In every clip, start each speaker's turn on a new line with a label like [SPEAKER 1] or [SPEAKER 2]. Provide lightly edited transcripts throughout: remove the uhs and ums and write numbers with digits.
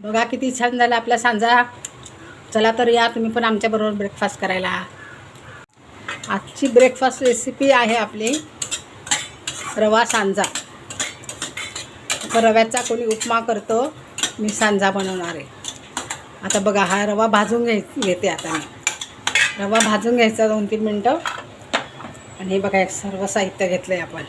[SPEAKER 1] बघा किती छान झाला आपला सांजा. चला तर या तुम्ही पण आमच्याबरोबर ब्रेकफास्ट करायला. आजची ब्रेकफास्ट रेसिपी आहे आपली रवा सांजा. रव्याचा कोणी उपमा करतो, मी सांजा बनवणार आहे. आता बघा हा रवा भाजून घेते. आता मी रवा भाजून घ्यायचा 2-3 मिनटं. आणि हे बघा एक सर्व साहित्य घेतलं आहे आपण.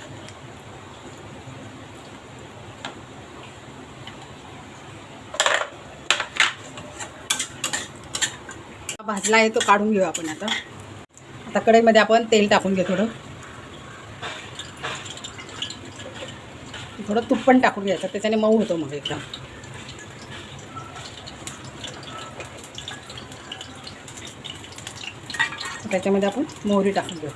[SPEAKER 1] भाजला आहे तो काढून घेऊ आपण. आता कढईमध्ये आपण तेल टाकून घेऊ. थोडं तूप पण टाकून घ्यायचं, त्याच्याने मऊ होतो मग एकदम. त्याच्यामध्ये आपण मोहरी टाकून घेऊ.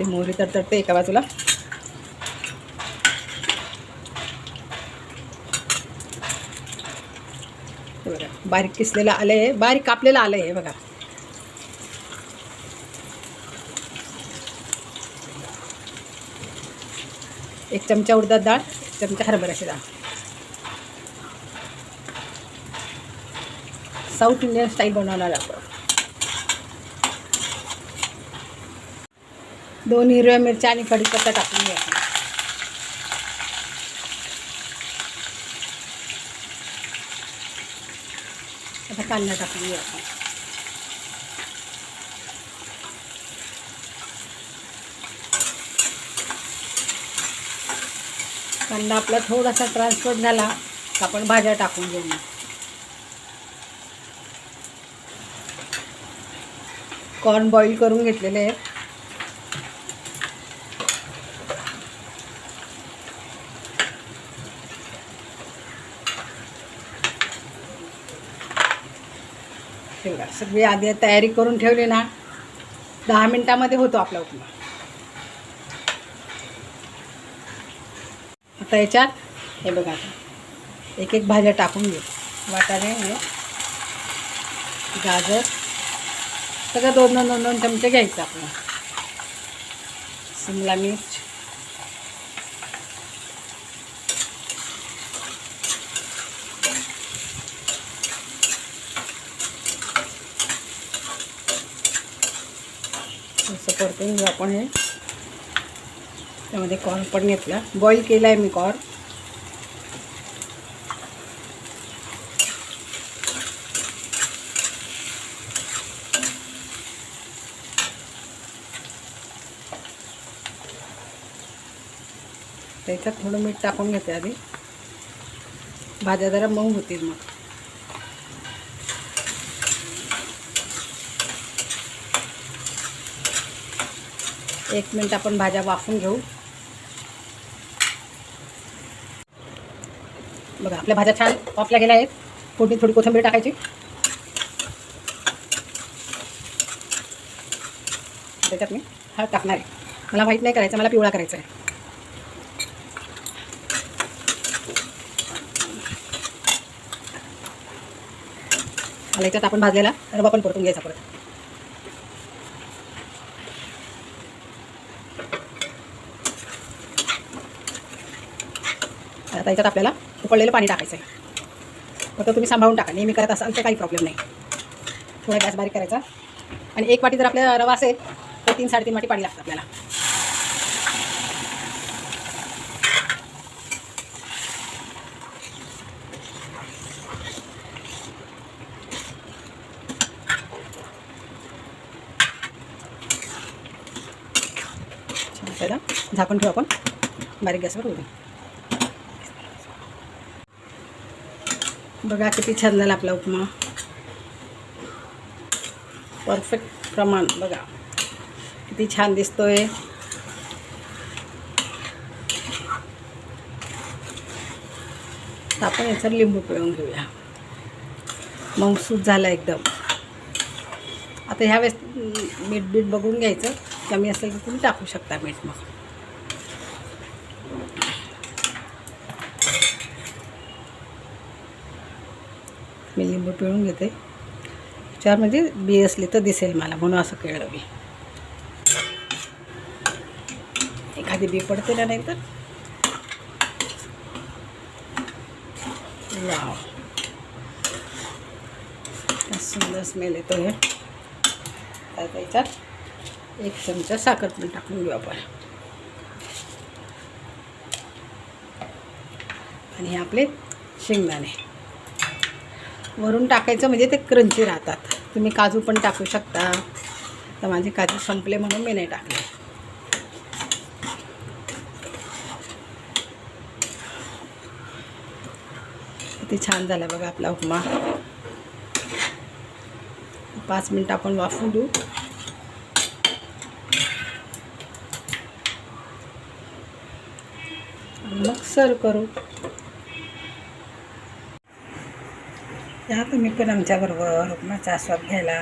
[SPEAKER 1] मोहरी तडतडते एका बाजूला. बघा बारीक किसलेलं आलं आहे, बारीक कापलेलं आलं आहे बघा. एक चमचा उडदाची डाळ, 1 चमचा हरभऱ्याची डाळ. साऊथ इंडियन स्टाईल बनवणार आपण. 2 हिरव्या मिरच्या आणि कढीपत्ता टाकून घ्या. आता कांदा टाकून घेऊ आपण. कांदा आपला थोडासा ट्रान्सफर झाला तर आपण भाज्या टाकून घेऊ. कॉर्न बॉईल करून घेतलेले आहेत. सगळी आधी तयारी करून ठेवली ना, 10 मिनिटामध्ये होतो आपला उपमा. आता याच्यात हे बघा, आता एक एक भाज्या टाकून घेऊ. वाटाणे, गाजर सगळं 2-2 चमचे घ्यायचं आपलं. शिमला मिर्च, असं परतून घेऊ आपण. हे त्यामध्ये कॉर्न पण घेतला, बॉईल केला आहे मी कॉर्न. त्याच्यात थोडं मीठ टाकून घेते आधी, भाज्या जरा मऊ होतील मग. एक मिनिट आपण भाज्या वाफून घेऊ. बघा आपल्या भाज्या छान वाफल्या गेल्या आहेत. फोडणी थोडी कोथिंबीर टाकायची. त्याच्यात मी हळद टाकणार आहे. मला व्हाईट नाही करायचं, मला पिवळा करायचा आहे. मला याच्यात आपण भाजलेला रवा पण परतून घ्यायचा परत. आता याच्यात आपल्याला उकळलेलं पाणी टाकायचं आहे. फक्त तुम्ही सांभाळून टाका, नेहमी करत असाल तर काही प्रॉब्लेम नाही. थोडा गॅस बारीक करायचा. आणि 1 वाटी जर आपल्या रवा असेल तर 3-3.5 वाटी पाणी लागतं आपल्याला. छान झाकून ठेवू आपण बारीक गॅसवर. होईल बघा किती छान झाला आपला उपमा. परफेक्ट प्रमाण बघा किती छान दिसतोय. आपण याच्यात लिंबू पिळून घेऊया. मऊसूत झाला एकदम. आता ह्या वेळेस मीठ बघून घ्यायचं, कमी असेल तर तुम्ही टाकू शकता मीठ. मग मी लिंबू पिळून घेते. याच्यावर म्हणजे बी असली तर दिसेल मला, म्हणून असं केलं मी. एखादी बी पडते ना, नाही तर वाव, सुंदर स्मेल येतो हे. तर त्याच्यात 1 चमचा साखर पण टाकून घेऊ आपण. आणि हे आपले शेंगदाणे वरून टाकायचं, म्हणजे ते क्रंची राहतात. तुम्ही काजू पण टाकू शकता. तर माझे काजू संपले म्हणून मी नाही टाकले. किती छान झाला बघा आपला उपमा. 5 मिनिट आपण वाफवून देऊ. आणि मग सर्व करू. या तुम्ही पण आमच्याबरोबर उपमाचा आस्वाद घ्यायला.